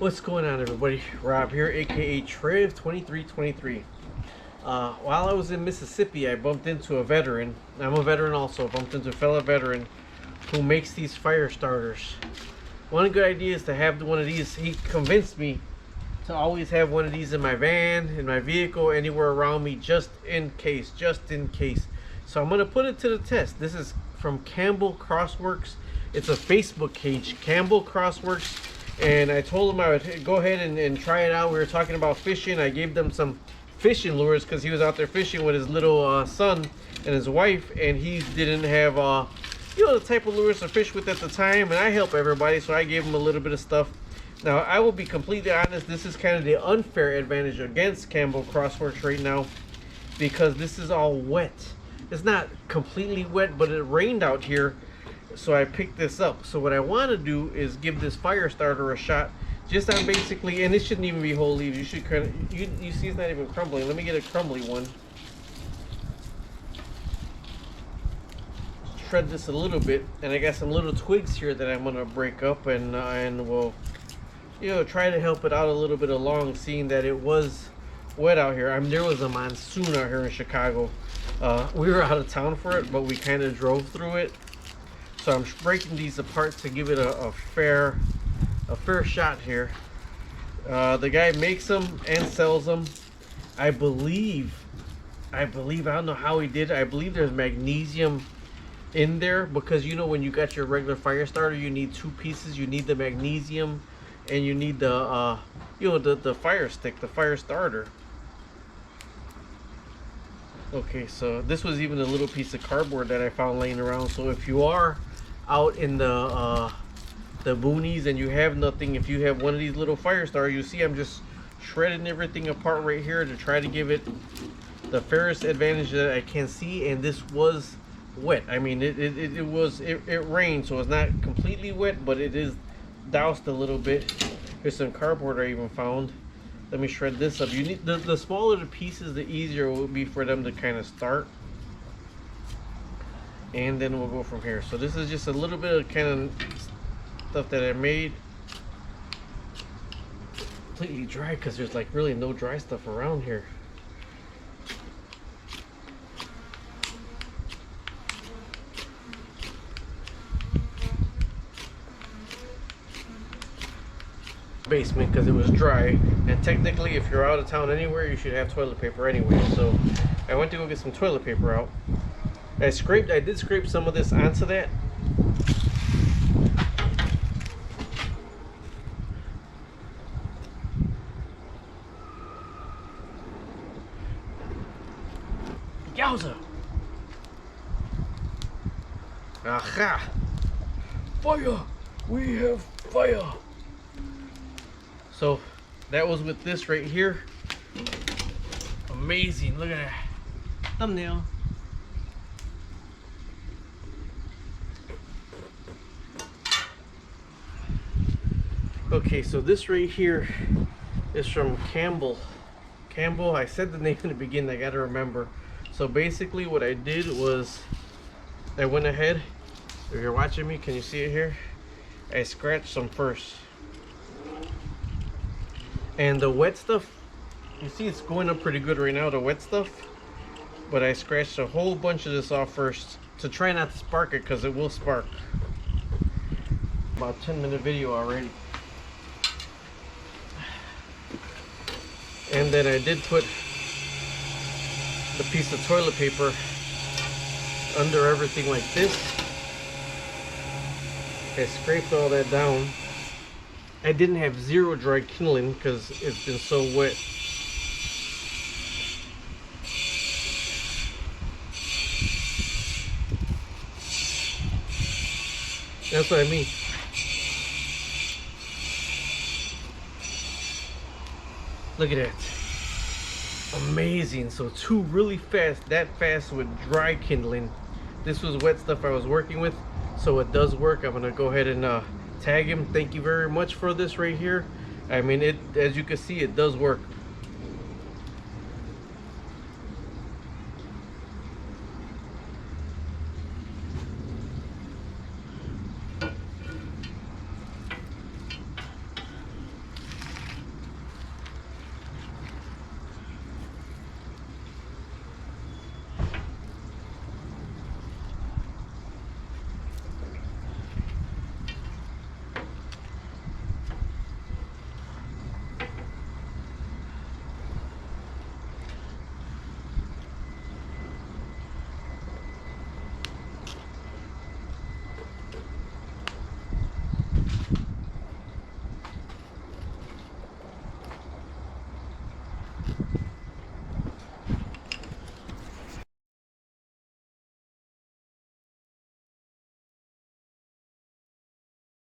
What's going on, everybody? Rob here, aka Trev2323. While I was in Mississippi, I bumped into a veteran. I'm a veteran also. Bumped into a fellow veteran who makes these fire starters. One good idea is to have one of these. He convinced me to always have one of these in my van, in my vehicle, anywhere around me, just in case. So I'm gonna put it to the test. This is from Campbell Crossworks. It's a Facebook page, Campbell Crossworks. And I told him I would go ahead and try it out. We were talking about fishing. I gave them some fishing lures because he was out there fishing with his little son and his wife, and he didn't have the type of lures to fish with at the time. And I help everybody, so I gave him a little bit of stuff. Now I will be completely honest, this is kind of the unfair advantage against Campbell Crossworks right now, because this is all wet. It's not completely wet, but it rained out here, so I picked this up. So what I want to do is give this fire starter a shot, just on basically, and it shouldn't even be whole leaves. You should kind of, you see it's not even crumbling. Let me get a crumbly one. Shred this a little bit, and I got some little twigs here that I'm gonna break up, and we'll try to help it out a little bit along, seeing that it was wet out here. I mean, there was a monsoon out here in Chicago. We were out of town for it, but we kind of drove through it. So I'm breaking these apart to give it a fair shot here. The guy makes them and sells them. I believe, I don't know how he did it. I believe there's magnesium in there, because when you got your regular fire starter, you need two pieces. You need the magnesium and you need the the fire stick, the fire starter. Okay, so this was even a little piece of cardboard that I found laying around. So if you are out in the boonies and you have nothing, if you have one of these little fire starters, you see I'm just shredding everything apart right here to try to give it the fairest advantage that I can see. And this was wet. I mean, it rained, so it's not completely wet, but it is doused a little bit. Here's some cardboard I even found. Let me shred this up. You need the smaller the pieces, the easier it will be for them to kind of start. And then we'll go from here. So this is just a little bit of kind of stuff that I made. Completely dry, because there's like really no dry stuff around here. Basement, because it was dry, and technically if you're out of town anywhere, you should have toilet paper anyway. So I went to go get some toilet paper out. I did scrape some of this onto that. Yowza! Aha! Fire! We have fire! So that was with this right here. Amazing, look at that thumbnail. Okay, so this right here is from Campbell. I said the name in the beginning, I gotta remember. So basically what I did was I went ahead, if you're watching me, can you see it here? I scratched some first. And the wet stuff, you see it's going up pretty good right now, the wet stuff. But I scratched a whole bunch of this off first to try not to spark it, because it will spark. About 10-minute video already. And then I did put the piece of toilet paper under everything like this. I scraped all that down. I didn't have zero dry kindling because it's been so wet. That's what I mean. Look at that. Amazing. So two really fast, that fast with dry kindling. This was wet stuff I was working with, so it does work. I'm gonna go ahead and tag him. Thank you very much for this right here. I mean, as you can see, it does work.